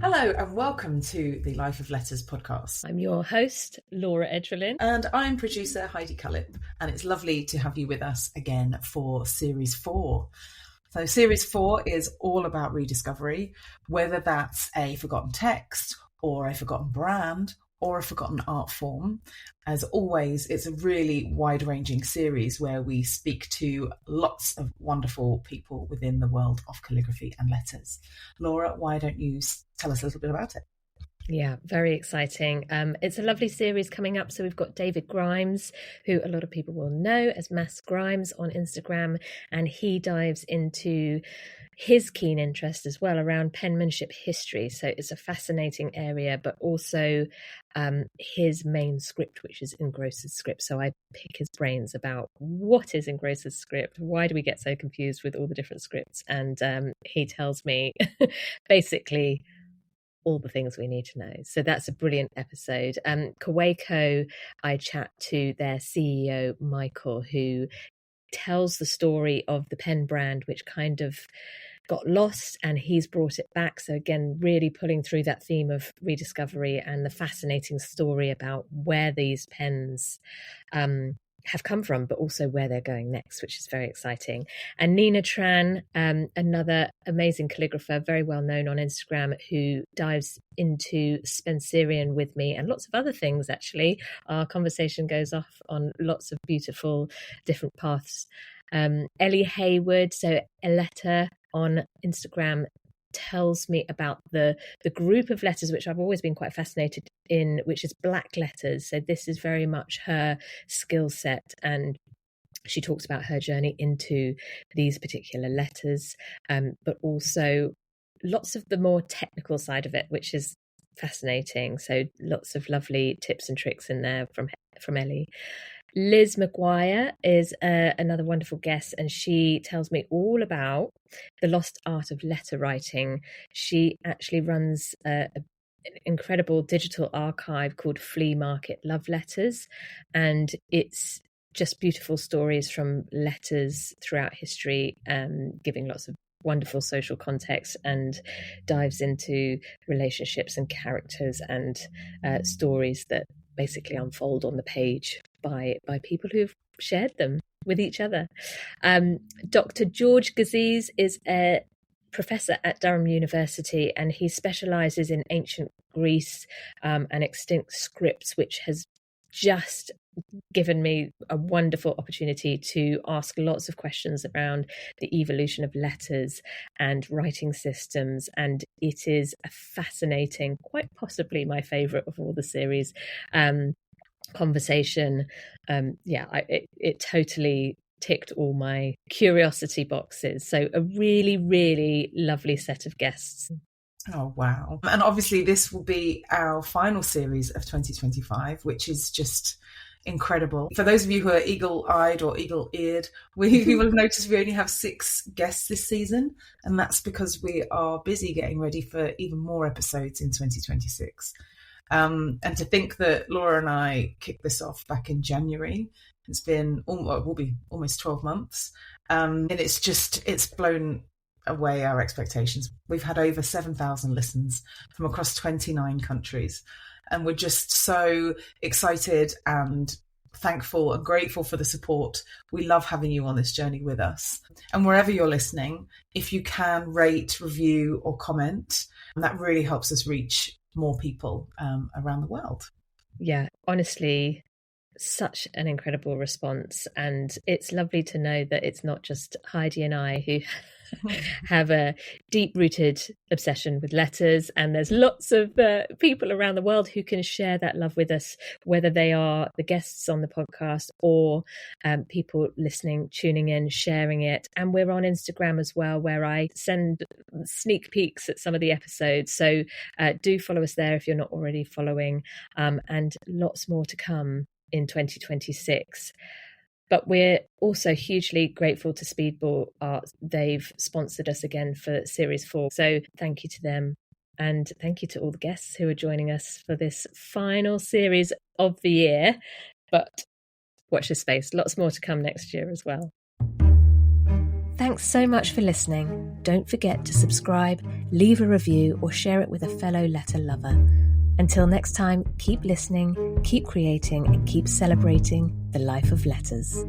Hello and welcome to the Life of Letters podcast. I'm your host, Laura Edralin. And I'm producer Heidi Cullip. And it's lovely to have you with us again for Series 4. So Series 4 is all about rediscovery, whether that's a forgotten text or a forgotten brand or a forgotten art form. As always, it's a really wide-ranging series where we speak to lots of wonderful people within the world of calligraphy and letters. Laura, why don't you tell us a little bit about it? Yeah, very exciting. It's a lovely series coming up. So we've got David Grimes, who a lot of people will know as Mass Grimes on Instagram, and he dives into his keen interest as well around penmanship history. So it's a fascinating area, but also his main script, which is Ingros' script. So I pick his brains about what is Ingros' script, why do we get so confused with all the different scripts, and he tells me basically all the things we need to know. So that's a brilliant episode. Kaweko, I chat to their CEO, Michael, who tells the story of the pen brand, which kind of got lost, and he's brought it back. So again, really pulling through that theme of rediscovery and the fascinating story about where these pens have come from, but also where they're going next, which is very exciting. And Nina Tran, another amazing calligrapher, very well known on Instagram, who dives into Spencerian with me and lots of other things, actually. Our conversation goes off on lots of beautiful different paths. Ellie Haywood, so Eletta on Instagram, tells me about the group of letters which I've always been quite fascinated in, which is black letters. So this is very much her skill set, and she talks about her journey into these particular letters, but also lots of the more technical side of it, which is fascinating. So lots of lovely tips and tricks in there from Ellie. Liz McGuire is another wonderful guest, and she tells me all about the lost art of letter writing. She actually runs an incredible digital archive called Flea Market Love Letters, and it's just beautiful stories from letters throughout history, giving lots of wonderful social context, and dives into relationships and characters and stories that basically unfold on the page by people who've shared them with each other. Dr. George Gaziz is a professor at Durham University, and he specialises in ancient Greece and extinct scripts, which has just given me a wonderful opportunity to ask lots of questions around the evolution of letters and writing systems. And it is a fascinating, quite possibly my favourite of all the series, conversation. It totally ticked all my curiosity boxes. So a really, really lovely set of guests. Oh, wow. And obviously this will be our final series of 2025, which is just incredible. For those of you who are eagle-eyed or eagle-eared, we will have noticed we only have 6 guests this season, and that's because we are busy getting ready for even more episodes in 2026. And to think that Laura and I kicked this off back in January, it's been, will be almost 12 months, and it's blown away our expectations. We've had over 7,000 listens from across 29 countries, and we're just so excited and thankful and grateful for the support. We love having you on this journey with us. And wherever you're listening, if you can rate, review or comment, that really helps us reach more people around the world. Yeah, honestly, such an incredible response, and it's lovely to know that it's not just Heidi and I who have a deep-rooted obsession with letters, and there's lots of people around the world who can share that love with us, whether they are the guests on the podcast or people listening, tuning in, sharing it. And we're on Instagram as well, where I send sneak peeks at some of the episodes, so do follow us there if you're not already following, and lots more to come in 2026. But we're also hugely grateful to Speedball Art. They've sponsored us again for Series 4. So thank you to them. And thank you to all the guests who are joining us for this final series of the year. But watch this space. Lots more to come next year as well. Thanks so much for listening. Don't forget to subscribe, leave a review, or share it with a fellow letter lover. Until next time, keep listening, keep creating, and keep celebrating the life of letters.